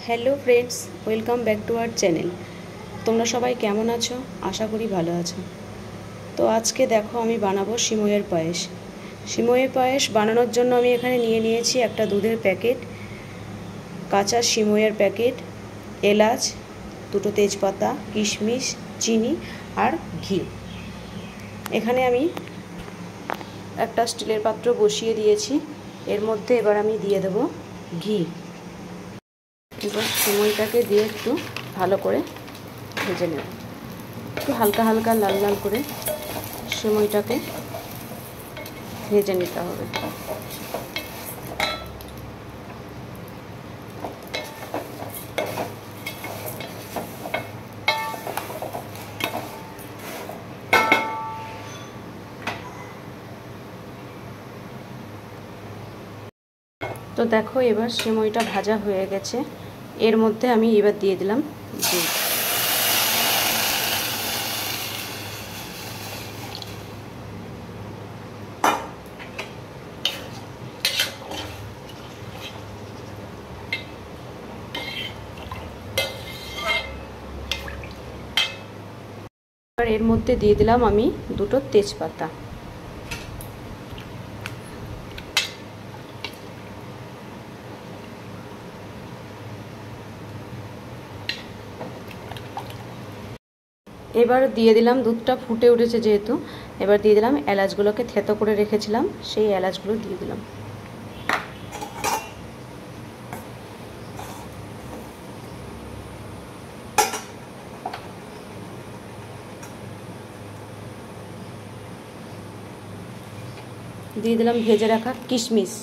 Hello friends, welcome back to our channel. তোমরা সবাই কেমন আছো? আশা করি ভালো আছো। তো আজকে দেখো আমি বানাবো সিমইয়ের পায়েস। সিমইয়ের পায়েস বানানোর জন্য আমি এখানে নিয়ে নিয়েছি একটা দুধের প্যাকেট, কাঁচা সিমইয়ের প্যাকেট, এলাচ, দুটো তেজপাতা, কিশমিশ, চিনি আর ঘি। এখানে আমি একটা স্টিলের পাত্র বসিয়ে দিয়েছি। এর মধ্যে এবার আমি দিয়ে দেবো ঘি। এবার সিমইটাকে দিয়ে একটু ভালো করে ভেজে নেব। একটু হালকা হালকা লাল লাল করে সিমইটাকে ভেজে নিতে হবে। তো দেখো এবার সিমইটা ভাজা হয়ে গেছে। এর মধ্যে আমি এবার দিয়ে দিলাম দুধ। এবার এর মধ্যে দিয়ে দিলাম আমি দুটো তেজপাতা। এবার দিয়ে দিলাম, দুধটা ফুটে উঠেছে যেহেতু, এবার দিয়ে দিলাম এলাচগুলোকে থেতো করে রেখেছিলাম, সেই এলাচগুলো দিয়ে দিলাম। দিয়ে দিলাম ভেজে রাখা কিশমিশ।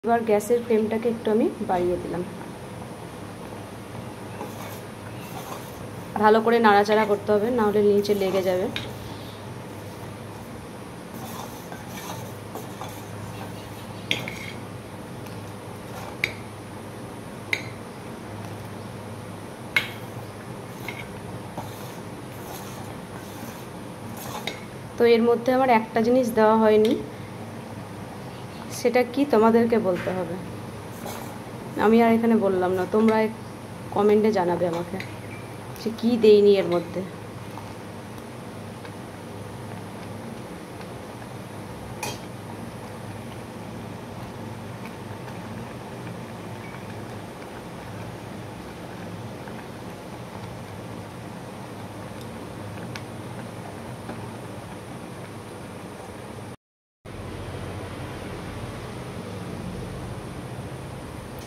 এবার গ্যাসের ফ্লেমটাকে একটু আমি বাড়িয়ে দিলাম। ভালো করে নাড়াচাড়া করতে হবে, না হলে নিচে লেগে যাবে। তো এর মধ্যে আমার একটা জিনিস দেওয়া হয়নি, সেটা কি তোমাদেরকে বলতে হবে। আমি আর এখানে বললাম না, তোমরা কমেন্টে জানাবে আমাকে যে কী দেইনি এর মধ্যে।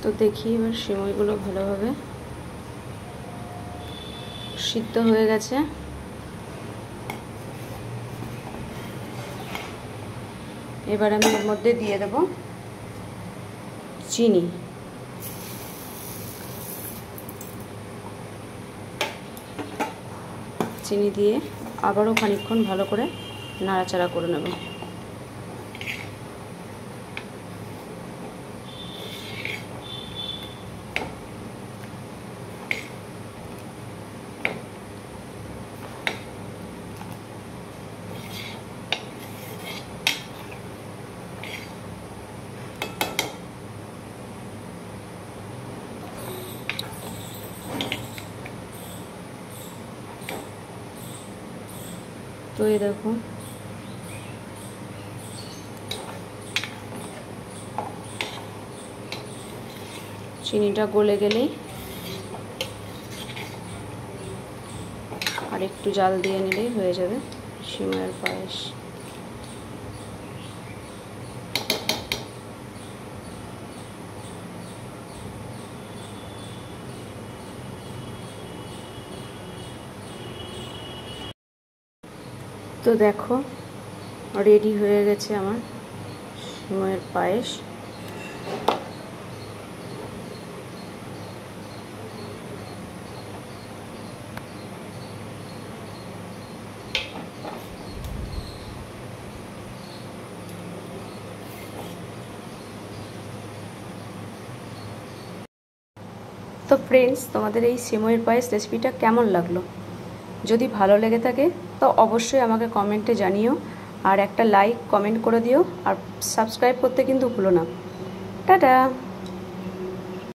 তো দেখি এবার সিমইগুলো ভালোভাবে সিদ্ধ হয়ে গেছে। এবার আমি এর মধ্যে দিয়ে দেব চিনি। চিনি দিয়ে আবারও খানিকক্ষণ ভালো করে নাড়াচাড়া করে নেব। তো এই দেখো চিনিটা গলে গেলেই আর একটু জাল দিয়ে নিলেই হয়ে যাবে সিমইয়ের পায়েস। তো দেখো রেডি হয়ে গেছে আমার সিমইয়ের পায়েস। তো ফ্রেন্ডস, তোমাদের এই সিমইয়ের পায়েস রেসিপিটা কেমন লাগলো? যদি ভালো লেগে থাকে তো অবশ্যই আমাকে কমেন্টে জানিও, আর একটা লাইক কমেন্ট করে দিও, আর সাবস্ক্রাইব করতে কিন্তু ভুলো না। টাটা।